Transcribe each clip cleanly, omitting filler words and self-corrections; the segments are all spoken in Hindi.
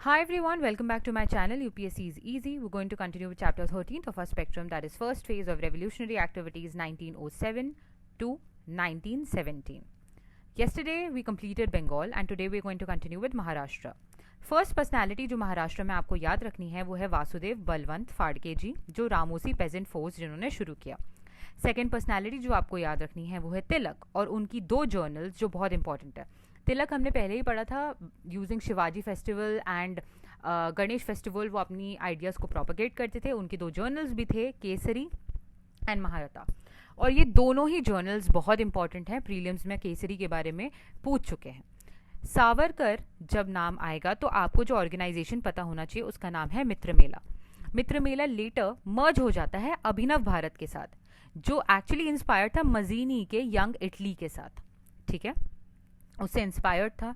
Hi everyone, welcome back to my channel UPSC is Easy. We're going to continue with chapter 13th of our spectrum, that is first phase of revolutionary activities 1907 to 1917. Yesterday we completed Bengal and today we're going to continue with Maharashtra. First personality जो महाराष्ट्र में आपको याद रखनी है वो है वासुदेव बलवंत फाड़के जी, जो रामोसी पेजेंट फोर्स जिन्होंने शुरू किया. सेकेंड पर्सनालिटी जो आपको याद रखनी है वो है तिलक और उनकी दो जर्नल्स जो बहुत इंपॉर्टेंट है. तिलक हमने पहले ही पढ़ा था, using Shivaji festival and Ganesh festival वो अपनी आइडियाज़ को प्रोपगेट करते थे. उनकी दो जर्नल्स भी थे, केसरी एंड महारथा, और ये दोनों ही जर्नल्स बहुत इंपॉर्टेंट हैं. प्रीलिम्स में केसरी के बारे में पूछ चुके हैं. सावरकर जब नाम आएगा तो आपको जो ऑर्गेनाइजेशन पता होना चाहिए उसका नाम है मित्र मेला. मित्र मेला लेटर मर्ज हो जाता है अभिनव भारत के साथ, जो एक्चुअली इंस्पायर्ड था मजीनी के यंग इटली के साथ. ठीक है, उससे इंस्पायर्ड था.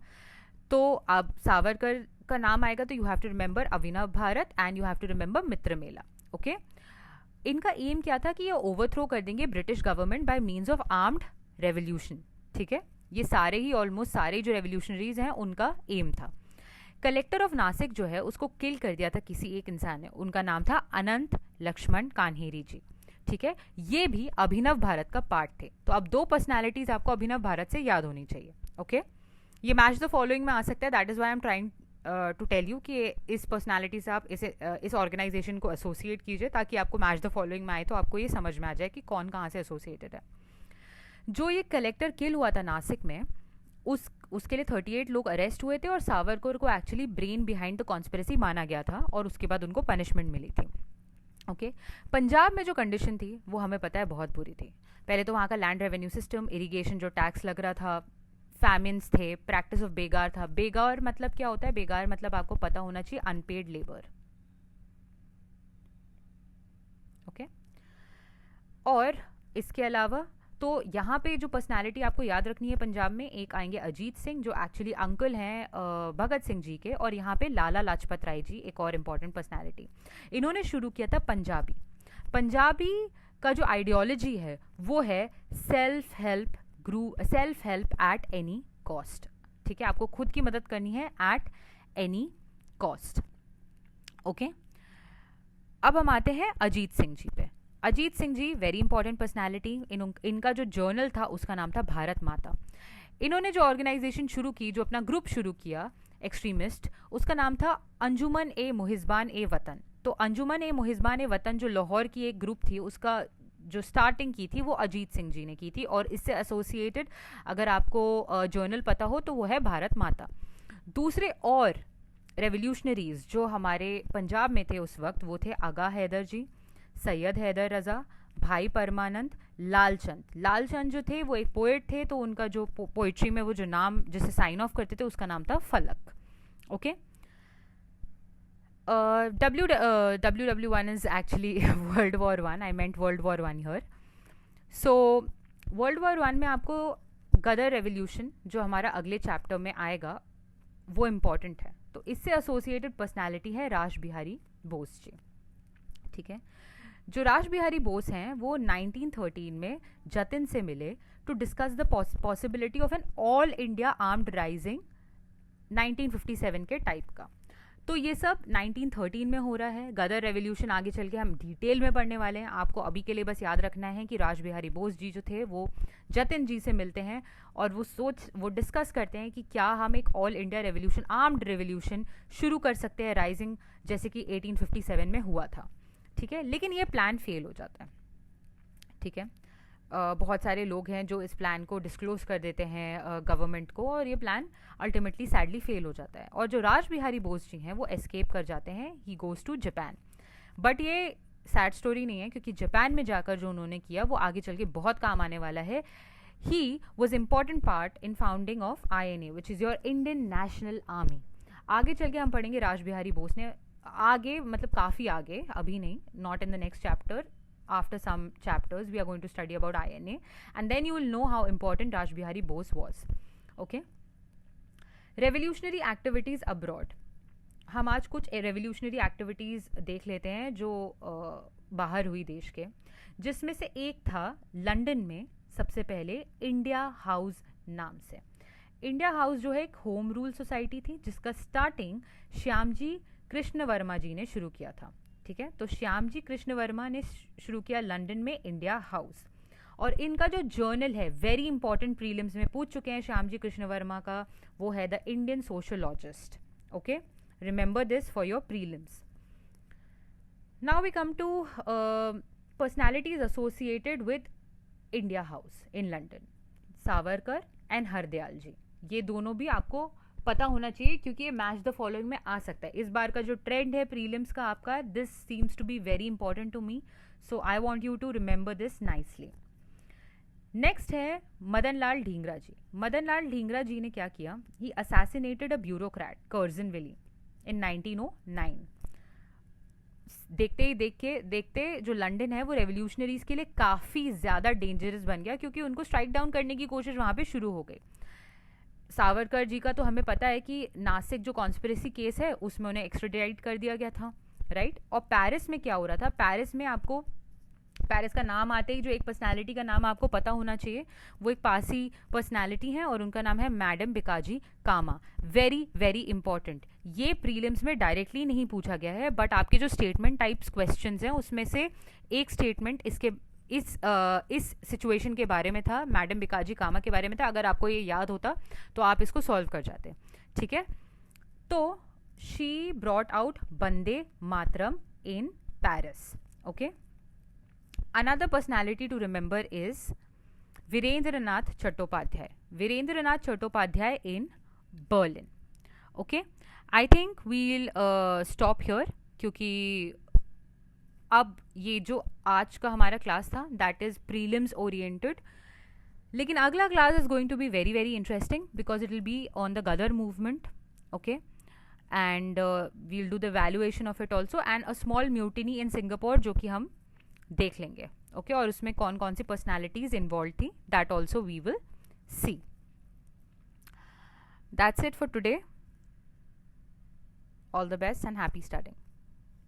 तो अब सावरकर का नाम आएगा तो you have to remember Abhinav Bharat and you have to remember Mitra Mela. Okay, इनका एम क्या था कि ये ओवरथ्रो कर देंगे British government by means of armed revolution. ठीक है, ये सारे ही ऑलमोस्ट सारे जो रेवोल्यूशनरीज हैं उनका एम था. कलेक्टर ऑफ नासिक जो है उसको किल कर दिया था किसी एक इंसान ने, उनका नाम था अनंत लक्ष्मण कान्हेरी जी. ठीक है, ये भी अभिनव भारत का पार्ट थे. तो अब दो पर्सनालिटीज आपको अभिनव भारत से याद होनी चाहिए. ओके, ये मैच द फॉलोइंग में आ सकता है. That is why I am trying to tell you कि इस पर्सनालिटी से आप इस ऑर्गेनाइजेशन को एसोसिएट कीजिए ताकि आपको मैच द फॉलोइंग में आए तो आपको ये समझ में आ जाए कि कौन कहाँ से एसोसिएटेड है. जो ये कलेक्टर किल हुआ था नासिक में, उसके लिए 38 लोग अरेस्ट हुए थे और सावरकर को actually brain behind the conspiracy माना गया था और उसके बाद उनको पनिशमेंट मिली थी. ओके, पंजाब में जो कंडीशन थी वो हमें पता है बहुत बुरी थी. पहले तो वहाँ का लैंड रेवेन्यू सिस्टम, इरिगेशन जो टैक्स लग रहा था, फैमिन्स थे, प्रैक्टिस ऑफ बेगार था. बेगार मतलब क्या होता है? बेगार मतलब आपको पता होना चाहिए अनपेड लेबर. ओके, और इसके अलावा तो यहाँ पे जो पर्सनालिटी आपको याद रखनी है पंजाब में, एक आएंगे अजीत सिंह जो एक्चुअली अंकल हैं भगत सिंह जी के, और यहाँ पे लाला लाजपत राय जी एक और इम्पॉर्टेंट पर्सनालिटी. इन्होंने शुरू किया था पंजाबी. पंजाबी का जो आइडियोलॉजी है वो है self help at any cost. ठीक है, आपको खुद की मदद करनी है एट एनी कॉस्ट. ओके, अब हम आते हैं अजीत सिंह जी पे. Ajit Singh ji very important personality. इनका जो जर्नल था उसका नाम था भारत माता. इन्होंने जो ऑर्गेनाइजेशन शुरू की, जो अपना ग्रुप शुरू किया एक्सट्रीमिस्ट, उसका नाम था अंजुमन ए मुहिजबान ए वतन. तो अंजुमन ए मुहिजबान ए वतन जो लाहौर की एक ग्रुप थी, उसका जो स्टार्टिंग की थी वो अजीत सिंह जी ने की थी, और इससे एसोसिएटेड अगर आपको जर्नल पता हो तो वो है भारत माता. दूसरे और रेवोल्यूशनरीज जो हमारे पंजाब में थे उस वक्त वो थे आगा हैदर जी, सैयद हैदर रजा, भाई परमानंद, लालचंद. लालचंद जो थे वो एक पोएट थे, तो उनका जो पोइट्री में वो जो नाम जिसे साइन ऑफ करते थे उसका नाम था फलक. Okay, WW1 is actually World War I. I meant World War I here. So World War I में आपको गदर रेवोल्यूशन जो हमारा अगले चैप्टर में आएगा वो इम्पॉर्टेंट है. तो इससे एसोसिएटेड पर्सनालिटी है रास बिहारी बोस जी. ठीक है, जो रास बिहारी बोस हैं वो 1913 में जतिन से मिले to discuss the possibility of an all India armed rising 1957 के टाइप का. तो ये सब 1913 में हो रहा है. गदर रेवोल्यूशन आगे चल के हम डिटेल में पढ़ने वाले हैं. आपको अभी के लिए बस याद रखना है कि रास बिहारी बोस जी जो थे वो जतिन जी से मिलते हैं और वो डिस्कस करते हैं कि क्या हम एक all India revolution, armed revolution शुरू कर सकते हैं राइजिंग, जैसे कि 1857 में हुआ था. ठीक है, लेकिन ये प्लान फेल हो जाता है. ठीक है, बहुत सारे लोग हैं जो इस प्लान को डिस्क्लोज कर देते हैं गवर्नमेंट को, और ये प्लान अल्टीमेटली सैडली फेल हो जाता है. और जो रास बिहारी बोस जी हैं वो एस्केप कर जाते हैं. He goes to Japan. But ये सैड स्टोरी नहीं है, क्योंकि जापान में जाकर जो उन्होंने किया वो आगे चल के बहुत काम आने वाला है. He was important part in founding of INA which is your Indian national army. आगे चल के हम पढ़ेंगे रास बिहारी बोस ने आगे, मतलब काफ़ी आगे, अभी नहीं, not in the next chapter. After some chapters we are going to study about INA and then you will know how important Raj Bihari Bose was. Okay, revolutionary activities abroad. हम आज कुछ रेवोल्यूशनरी एक्टिविटीज़ देख लेते हैं जो बाहर हुई देश के, जिसमें से एक था लंदन में सबसे पहले इंडिया हाउस नाम से. इंडिया हाउस जो है एक होम रूल सोसाइटी थी जिसका स्टार्टिंग श्यामजी कृष्ण वर्मा जी ने शुरू किया था, ठीक है। तो श्यामजी कृष्ण वर्मा ने शुरू किया लंदन में इंडिया हाउस, और इनका जो जर्नल है वेरी इंपॉर्टेंट, प्रीलिम्स में पूछ चुके हैं श्यामजी कृष्ण वर्मा का, वो है the Indian sociologist. Okay, remember this for your prelims. Now we come to personalities associated with India House in London, Savarkar and Hardayal ji. ये दोनों भी आपको पता होना चाहिए क्योंकि ये मैच द फॉलोइंग में आ सकता है। इस बार का जो ट्रेंड है प्रीलिम्स का आपका, this seems to be very important to me, so I want you to remember this nicely. Next है मदन लाल ढींगरा जी। मदन लाल ढींगरा जी ने क्या किया, he assassinated a bureaucrat Curzon Wyllie in 1909। देखते ही देखते जो लंदन है वो रेवोल्यूशनरीज के लिए काफ़ी ज़्यादा डेंजरस बन गया क्योंकि उनको स्ट्राइक डाउन करने की कोशिश वहाँ पे शुरू हो गई। सावरकर जी का तो हमें पता है कि नासिक जो कॉन्स्पिरेसी केस है उसमें उन्हें एक्स्ट्राडिट कर दिया गया था, राइट। और पेरिस में क्या हो रहा था, पेरिस में आपको, पेरिस का नाम आते ही जो एक पर्सनालिटी का नाम आपको पता होना चाहिए, वो एक पारसी पर्सनालिटी है और उनका नाम है मैडम बिकाजी कामा। वेरी वेरी इंपॉर्टेंट, ये प्रीलिम्स में डायरेक्टली नहीं पूछा गया है, बट आपके जो स्टेटमेंट टाइप्स क्वेश्चंस हैं उसमें से एक स्टेटमेंट इस सिचुएशन के बारे में था, मैडम बिकाजी कामा के बारे में था। अगर आपको ये याद होता तो आप इसको सॉल्व कर जाते, ठीक है। तो she brought out Vande Mataram in Paris. Okay, another personality to remember is Virendranath Chattopadhyay. Virendranath Chattopadhyay in Berlin. Okay, I think we'll stop here क्योंकि अब ये जो आज का हमारा क्लास था दैट इज प्रीलिम्स ओरिएंटेड, लेकिन अगला class is going to be very very interesting because it will be on the Ghadar movement. Okay, and we'll do the valuation of it also and a small mutiny in Singapore जो कि हम देख लेंगे। ओके, और उसमें कौन कौन सी पर्सनैलिटीज इन्वॉल्व थी that also we will see. That's it for today. All the best and happy studying.